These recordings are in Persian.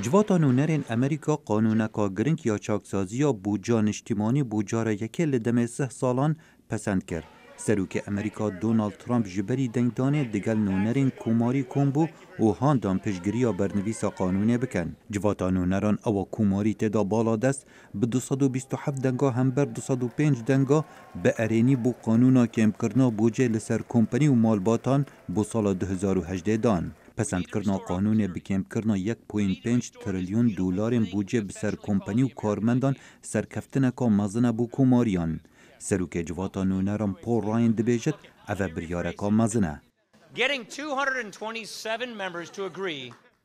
جواتا نونرین امریکا قانونکا گرنگ یا چاکسازی یا بودجان اجتماعی بودجار یکی لدمه 3 سالان پسند کرد. سروک امریکا دونالد ترامپ جبری دنگدانه دگل نونرین کوماری کومبو و هاندان پشگیری برنویس قانونی بکن. جواتا نونران او کوماری تدا بالا دست به 227 دنگا هم بر 205 دنگا به ارینی بو قانونا کم کرنا بوجه لسر کمپنی و مالباتان بو سال 2018 دان. پسند کرنا قانون بکم کرنا 1.5 تریلیون دلار بودجه بسر کمپنی و کارمندان سرکفتنه که مزنه بو کوماریان. سروک جواتا نونران پول راین دبیجت اوه بریاره که مزنه.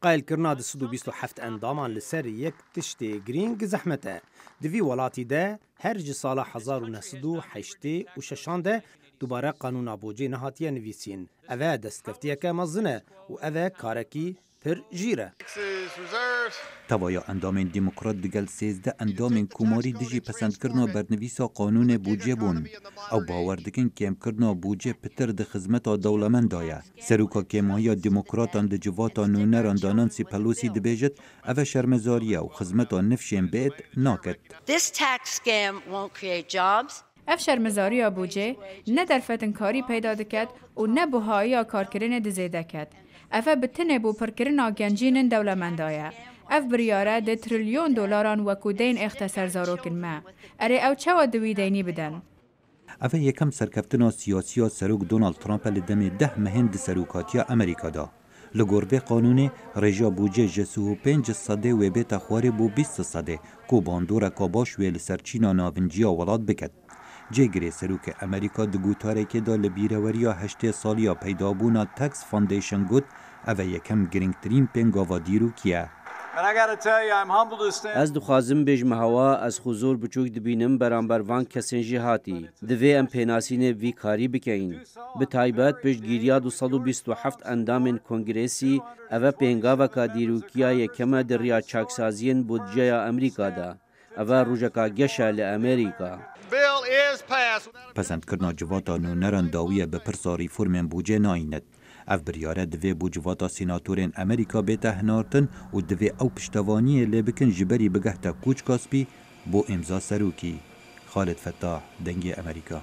قایل کرنا 227 اندامان لسر یک تشت گرینگ زحمته. دوی ولاتی ده هر جسال 1986 ده دوباره قانون بودجه نهاتیه نویسین. اوه دستکفتیه که مزنه و اوه کارکی پر جیره. توایا اندام دموکرات دگل 13 اندام کوماری دیجی پسند کرنا برنویسا قانون بودجه بون. او باور دکن کم کرنا بودجه پتر ده خدمت دولمند دایه. سروکا کمایی دموکراتان ده جواتا نونران نانسی پلوسی دبیجت اوه شرمزاریه و خدمت نفشین بیت ناکت. اف شرمزاری بودجه نه در فتنکاری پیدا دکد و نه بوهایی کارکرین دزیده کد. اف بتنه بو پرکرین گنجین دولمندایه. اف بریاره ده تریلیون دلاران وکودین اختصار زاروکن ما. اره او چوا دوی دینی بدن؟ اوه یکم سرکفتنا سیاسی سروک دونالد ترامپ لدم 10 مهند سروکاتیا امریکا دا. لگربه قانون رجا بودجه جسو 5 صده و بیت خواره بو 20 صده کو باندور کاباش ویل سرچینا ناونجیا ولاد بکد. جگری سروک امریکا دگوتاره که دا لبیروریا 8 سالیا پیدا بونا تکس فاندیشن گود اوه یکم گرینگترین پنگاوا دیرو کیه. از دخوازم بجمه هوا از حضور بچوک دبینم برانبر وان کسین جهاتی دوی ام پیناسین وی کاری بکین به تایبت پشگیریا 227 اندام کنگریسی اوه پنگاوا که دیروکیا یکم در ریا چاکسازین بودجه امریکا دا اوه روژکا گشه لامریکا. پسند کرنا جواتا نونران داویه به پرساری فرمین بودجه ناینت. اف بریاره دوی بو جواتا سیناتورین امریکا بیتا هنارتن و دوی او پشتوانی لبکن جبری بگهتا کوچ کاسبی بو امضا سروکی. خالد فتاح، دنگی امریکا.